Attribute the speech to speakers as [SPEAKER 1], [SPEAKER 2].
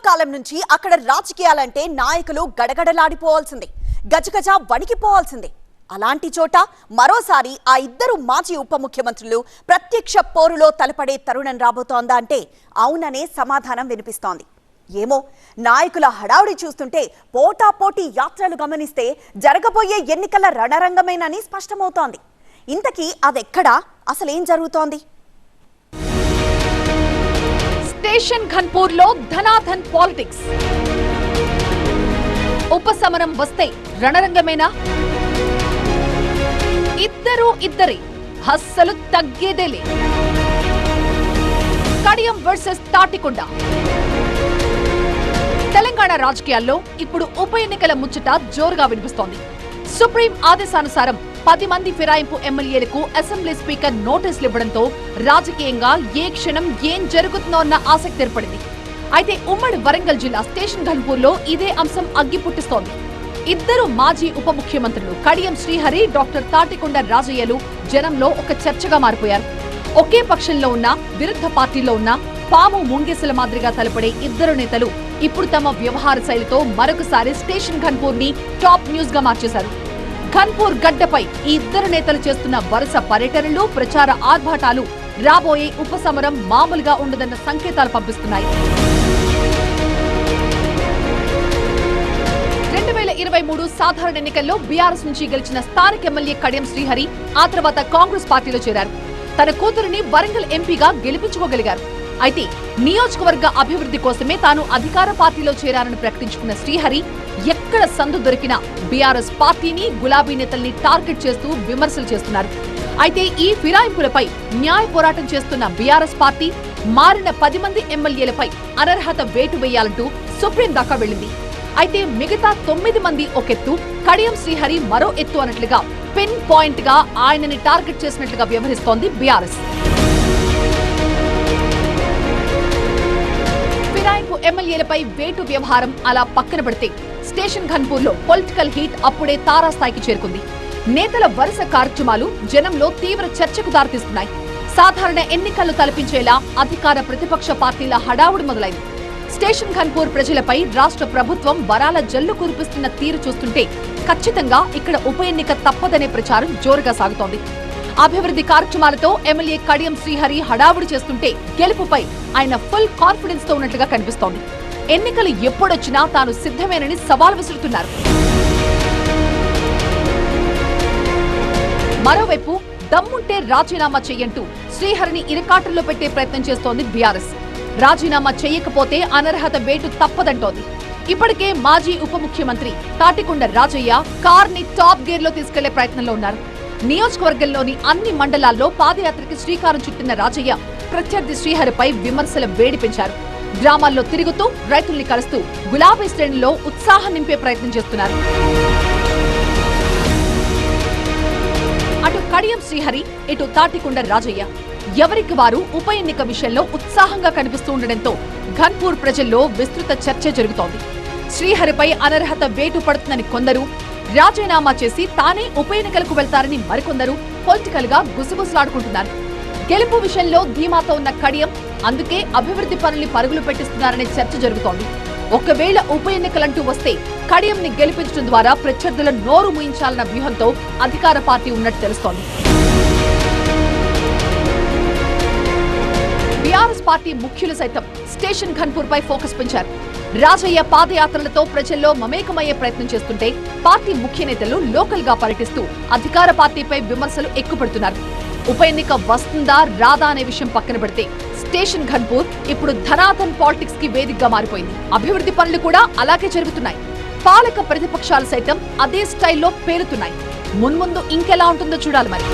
[SPEAKER 1] కాలం నుంచి అక్కడ రాజకీయాలంటే నాయకులు గడగడలాడిపోవాల్సిందే, గజగజ వణికిపోవాల్సిందే. అలాంటి చోట మరోసారి ఆ ఇద్దరు మాజీ ఉప ముఖ్యమంత్రులు ప్రత్యక్ష పోరులో తలపడే తరుణం రాబోతోందా అంటే అవుననే సమాధానం వినిపిస్తోంది. ఏమో, నాయకుల హడావుడి చూస్తుంటే పోటాపోటీ యాత్రలు గమనిస్తే జరగబోయే ఎన్నికల రణరంగమేనని స్పష్టమవుతోంది. ఇంతకీ అదెక్కడా, అసలేం జరుగుతోంది?
[SPEAKER 2] స్టేషన్ ఘన్పూర్ లో ధనాధన్ పాలిటిక్స్. ఉపశమనం వస్తే రణరంగమేనా? ఇద్దరే హస్సలు తగ్గేదేలే. కడియం వర్సెస్ తాటికొండ. తెలంగాణ రాజకీయాల్లో ఇప్పుడు ఉప ఎన్నికల ముచ్చట జోరుగా వినిపిస్తోంది. సుప్రీం ఆదేశానుసారం 10 మంది ఫిరాయింపు ఎమ్మెల్యేలకు అసెంబ్లీ స్పీకర్ నోటీసులు ఇవ్వడంతో రాజకీయంగా ఏ క్షణం ఏం జరుగుతుందో అన్న ఆసక్తి ఏర్పడింది. అయితే ఉమ్మడి వరంగల్ జిల్లా స్టేషన్ ఘన్పూర్ లో ఇదే అంశం అగ్గిపుట్టిస్తోంది. ఇద్దరు మాజీ ఉప ముఖ్యమంత్రులు కడియం శ్రీహరి, డాక్టర్ తాటికొండ రాజయ్యలు జనంలో ఒక చర్చగా మారిపోయారు. ఒకే పక్షంలో ఉన్న, విరుద్ధ పార్టీలో ఉన్న పాము ముంగేసల మాదిరిగా తలపడే ఇద్దరు నేతలు ఇప్పుడు తమ వ్యవహార శైలితో మరొకసారి స్టేషన్ ఘన్పూర్ ని టాప్ న్యూస్ గా మార్చేశారు. ఘన్పూర్ గడ్డపై ఈ ఇద్దరు నేతలు చేస్తున్న వరుస పర్యటనలు, ప్రచార ఆర్భాటాలు రాబోయే ఉపసమరం మామూలుగా ఉండదన్న సంకేతాలు పంపిస్తున్నాయి. 2023 సాధారణ ఎన్నికల్లో బీఆర్ఎస్ నుంచి గెలిచిన స్థానిక ఎమ్మెల్యే కడియం శ్రీహరి ఆ తర్వాత కాంగ్రెస్ పార్టీలో చేరారు. తన కూతురిని వరంగల్ ఎంపీగా గెలిపించుకోగలిగారు. అయితే నియోజకవర్గ అభివృద్ధి కోసమే తాను అధికార పార్టీలో చేరారని ప్రకటించుకున్న శ్రీహరి ఎక్కడ సందు దొరికినా బీఆర్ఎస్ పార్టీని, గులాబీ నేతల్ని టార్గెట్ చేస్తూ విమర్శలు చేస్తున్నారు. అయితే ఈ ఫిరాయింపులపై న్యాయ పోరాటం చేస్తున్న బీఆర్ఎస్ పార్టీ మారిన 10 మంది ఎమ్మెల్యేలపై అనర్హత వేటు వేయాలంటూ సుప్రీం దాకా వెళ్లింది. అయితే మిగతా 9 మంది ఒకెత్తు, కడియం శ్రీహరి మరో ఎత్తు అన్నట్లుగా పిన్ పాయింట్ గా ఆయనని టార్గెట్ చేసినట్లుగా వ్యవహరిస్తోంది బీఆర్ఎస్. ఫిరాయింపు ఎమ్మెల్యేలపై వేటు వ్యవహారం అలా పక్కన పెడితే స్టేషన్ ఘన్పూర్ లో పొలిటికల్ హీట్ అప్పుడే తారాస్థాయికి చేరుకుంది. నేతల వరుస కార్యక్రమాలు జనంలో తీవ్ర చర్చకు దారితీస్తున్నాయి. సాధారణ ఎన్నికలు తలపించేలా అధికార ప్రతిపక్ష పార్టీల హడావుడి మొదలైంది. స్టేషన్ ఘన్పూర్ ప్రజలపై రాష్ట్ర ప్రభుత్వం వరాల జల్లు కురిపిస్తున్న తీరు చూస్తుంటే ఖచ్చితంగా ఇక్కడ ఉప ఎన్నిక తప్పదనే ప్రచారం జోరుగా సాగుతోంది. అభివృద్ధి కార్యక్రమాలతో ఎమ్మెల్యే కడియం శ్రీహరి హడావుడి చేస్తుంటే గెలుపుపై ఆయన ఫుల్ కాన్ఫిడెన్స్ తో ఉన్నట్లుగా కనిపిస్తోంది. ఎన్నికలు ఎప్పుడొచ్చినా తాను సిద్ధమేనని సవాల్ విసురుతున్నారు. మరోవైపు దమ్ముంటే రాజీనామా చెయ్యంటూ శ్రీహరిని ఇరకాటంలో పెట్టే ప్రయత్నం చేస్తోంది బీఆర్ఎస్. రాజీనామా చేయకపోతే అనర్హత వేటు తప్పదంటోంది. ఇప్పటికే మాజీ ఉప ముఖ్యమంత్రి తాటికొండ రాజయ్య కార్ని టాప్ గేర్ లో తీసుకెళ్లే ప్రయత్నంలో ఉన్నారు. నియోజకవర్గంలోని అన్ని మండలాల్లో పాదయాత్రకి శ్రీకారం చుట్టిన రాజయ్య ప్రత్యర్థి శ్రీహరిపై విమర్శల వేడి పెంచారు. గ్రామాల్లో తిరుగుతూ రైతుల్ని కలుస్తూ గులాబీ శ్రేణిలో ఉత్సాహం నింపే ప్రయత్నం చేస్తున్నారు. అటు కడియం శ్రీహరి, ఇటు తాటికొండ రాజయ్య ఎవరికి వారు ఉప ఎన్నిక విషయంలో ఉత్సాహంగా కనిపిస్తూ ఉండడంతో ఘన్పూర్ ప్రజల్లో విస్తృత చర్చ జరుగుతోంది. శ్రీహరిపై అనర్హత వేటు పడుతుందని కొందరు, రాజీనామా చేసి తానే ఉప ఎన్నికలకు వెళ్తారని మరికొందరు పొలిటికల్ గా గుసగుసలాడుకుంటున్నారు. గెలుపు విషయంలో ధీమాతో ఉన్న కడియం అందుకే అభివృద్ధి పనుల్ని పరుగులు పెట్టిస్తున్నారనే చర్చ జరుగుతోంది. ఒకవేళ ఉప ఎన్నికలంటూ వస్తే కడియంని గెలిపించడం ద్వారా ప్రత్యర్థుల నోరు మూయించాలన్న వ్యూహంతో అధికార పార్టీ ఉన్నట్టు తెలుస్తోంది. బీఆర్ఎస్ పార్టీ ముఖ్యులు సైతం స్టేషన్ ఘన్పూర్ పై ఫోకస్ పెంచారు. రాజయ్య పాదయాత్రలతో ప్రజల్లో మమేకమయ్యే ప్రయత్నం చేస్తుంటే పార్టీ ముఖ్య నేతలు లోకల్ గా పర్యటిస్తూ అధికార పార్టీపై విమర్శలు ఎక్కుపెడుతున్నారు. ఉప ఎన్నిక వస్తుందా రాదా అనే విషయం పక్కన పెడితే స్టేషన్ ఘన్పూర్ ఇప్పుడు ధనాధన్ పాలిటిక్స్ కి వేదికగా మారిపోయింది. అభివృద్ధి పనులు కూడా అలాగే జరుగుతున్నాయి. పాలక ప్రతిపక్షాలు సైతం అదే స్టైల్లో పేలుతున్నాయి. మున్ముందు ఇంకెలా ఉంటుందో చూడాలి మరి.